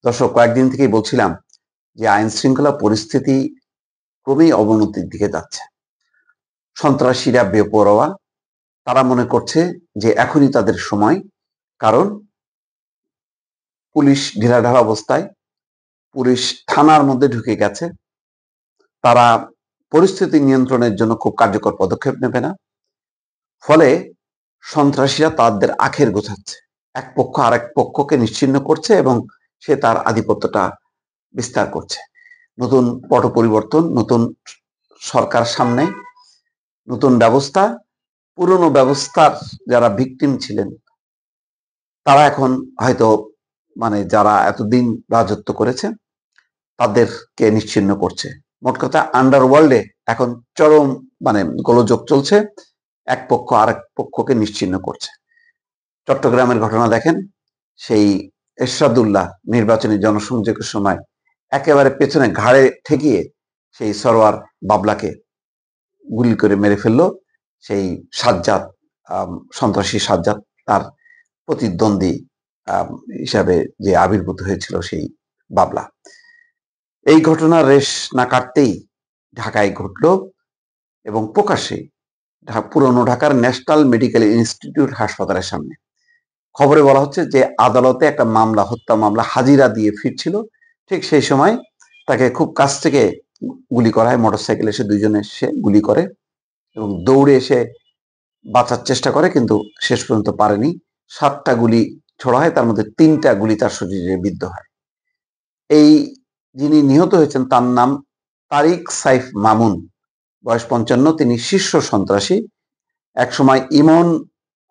দর্শক, কয়েকদিন থেকেই বলছিলাম যে আইন শৃঙ্খলা পরিস্থিতি ক্রমেই অবনতির দিকে যাচ্ছে। সন্ত্রাসীরা বেপরোয়া, তারা মনে করছে যে এখনই তাদের সময়। কারণ পুলিশ ঢিলাঢালা অবস্থায়, পুলিশ থানার মধ্যে ঢুকে গেছে। তারা পরিস্থিতি নিয়ন্ত্রণের জন্য খুব কার্যকর পদক্ষেপ নেবে না। ফলে সন্ত্রাসীরা তাদের আখের গোছাচ্ছে, এক পক্ষ আরেক পক্ষকে নিশ্চিহ্ন করছে এবং সে তার আধিপত্যটা বিস্তার করছে। নতুন পট পরিবর্তন, নতুন সরকার সামনে, নতুন ব্যবস্থা। পুরনো ব্যবস্থার যারা ভিকটিম ছিলেন তারা এখন হয়তো যারা এতদিন রাজত্ব করেছে তাদেরকে নিশ্চিহ্ন করছে। মোট কথা, আন্ডারওয়ার্ল্ডে এখন চরম গোলযোগ চলছে, এক পক্ষ আরেক পক্ষকে নিশ্চিহ্ন করছে। চট্টগ্রামের ঘটনা দেখেন, সেই এরশাদুল্লাহ নির্বাচনী জনসংযোগের সময় একেবারে পেছনে ঘাড়ে ঠেকিয়ে সেই সরোয়ার বাবলাকে গুলি করে মেরে ফেললো সেই সাজ্জাদ, সন্ত্রাসী সাজ্জাদ, তার প্রতিদ্বন্দ্বী হিসাবে যে আবির্ভূত হয়েছিল সেই বাবলা। এই ঘটনার রেশ না কাটতেই ঢাকায় ঘটল এবং প্রকাশ্যে পুরনো ঢাকার ন্যাশনাল মেডিকেল ইনস্টিটিউট হাসপাতালের সামনে। খবরে বলা হচ্ছে যে আদালতে একটা মামলা, হত্যা মামলা হাজিরা দিয়ে ফিরছিল, ঠিক সেই সময় তাকে খুব কাছ থেকে গুলি করা হয়। মোটরসাইকেল এসে দুইজন এসে গুলি করে এবং দৌড়ে এসে বাঁচার চেষ্টা করে, কিন্তু শেষ পর্যন্ত পারেনি। 7টা গুলি ছোড়া হয়, তার মধ্যে 3টা গুলি তার শরীরে বিদ্ধ হয়। এই যিনি নিহত হয়েছেন তার নাম তারিক সাইফ মামুন, বয়স 55। তিনি শীর্ষ সন্ত্রাসী। একসময় ইমন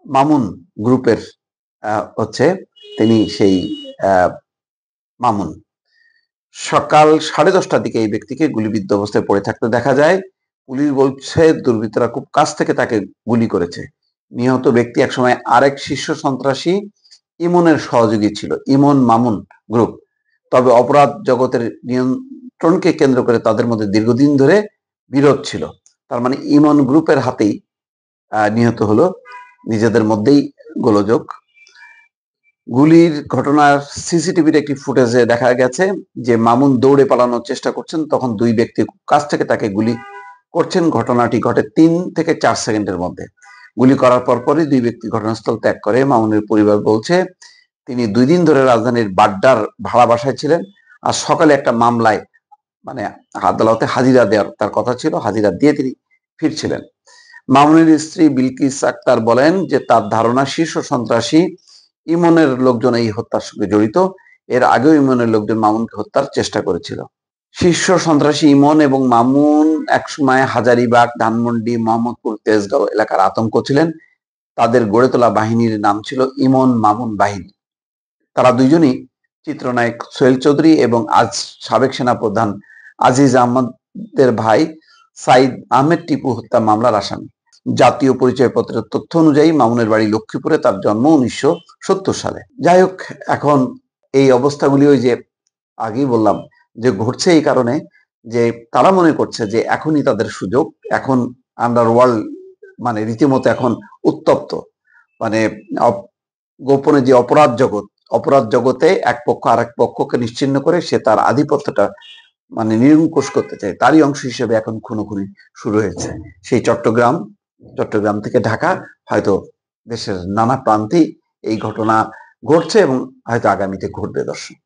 মামুন গ্রুপের তিনি সেই মামুন। সকাল 10:30টার দিকে এই ব্যক্তিকে গুলিবিদ্ধ অবস্থায় পড়ে থাকতে দেখা যায়। পুলিশ বলছে দুর্বৃত্তরা খুব কাছ থেকে তাকে গুলি করেছে। নিহত ব্যক্তি একসময় আরেক শীর্ষ সন্ত্রাসী ইমনের সহযোগী ছিল, ইমন মামুন গ্রুপ। তবে অপরাধ জগতের নিয়ন্ত্রণকে কেন্দ্র করে তাদের মধ্যে দীর্ঘদিন ধরে বিরোধ ছিল। তার মানে ইমন গ্রুপের হাতেই নিহত হলো, নিজেদের মধ্যেই গোলযোগ। গুলির ঘটনার সিসিটিভির একটি ফুটেজে দেখা গেছে যে মামুন দৌড়ে পালানোর চেষ্টা করছেন, তখন দুই ব্যক্তি কাছ থেকে তাকে গুলি করছেন। ঘটনাটি ঘটে 3 থেকে 4 সেকেন্ডের মধ্যে। গুলি করার পরপরই দুই ব্যক্তি ঘটনাস্থল ত্যাগ করে। মামুনের পরিবার বলছে তিনি 2 দিন ধরে রাজধানীর বাড্ডার ভাড়া বাসায় ছিলেন, আর সকালে একটা মামলায় আদালতে হাজিরা দেওয়ার তার কথা ছিল, হাজিরা দিয়ে তিনি ফিরছিলেন। মামুনের স্ত্রী বিলকিস আক্তার বলেন যে তার ধারণা শীর্ষ সন্ত্রাসী ইমনের লোকজন এই হত্যার সঙ্গে জড়িত। এর আগেও ইমনের লোকজন মামুনকে হত্যার চেষ্টা করেছিল। শীর্ষ সন্ত্রাসী ইমন এবং মামুন একসময় হাজারীবাগ, ধানমন্ডি, মোহাম্মদপুর, তেজগাঁও এলাকার আতঙ্ক ছিলেন। তাদের গড়ে তোলা বাহিনীর নাম ছিল ইমন মামুন বাহিনী। তারা দুইজনই চিত্রনায়ক সোহেল চৌধুরী এবং আজ সাবেক সেনাপ্রধান আজিজ আহমদের ভাই সাইদ আহমেদ টিপু হত্যা মামলার আসামি। জাতীয় পরিচয়পত্রের তথ্য অনুযায়ী মামুনের বাড়ি লক্ষ্মীপুরে, তার জন্ম 1970 সালে। যাই হোক, এখন এই অবস্থাগুলি ওই যে আগেই বললাম যে ঘটছে এই কারণে যে তারা মনে করছে যে এখনই তাদের সুযোগ। এখন আন্ডারওয়ার্ল্ড রীতিমতো এখন উত্তপ্ত। গোপনে যে অপরাধ জগতে এক পক্ষ আরেক পক্ষকে নিশ্চিহ্ন করে সে তার আধিপত্যটা নিরঙ্কুশ করতে চায়, তারই অংশ হিসেবে এখন খুনোখুনি শুরু হয়েছে। সেই চট্টগ্রাম থেকে ঢাকা, হয়তো দেশের নানা প্রান্তেই এই ঘটনা ঘটছে এবং হয়তো আগামীতে ঘটবে। দর্শক।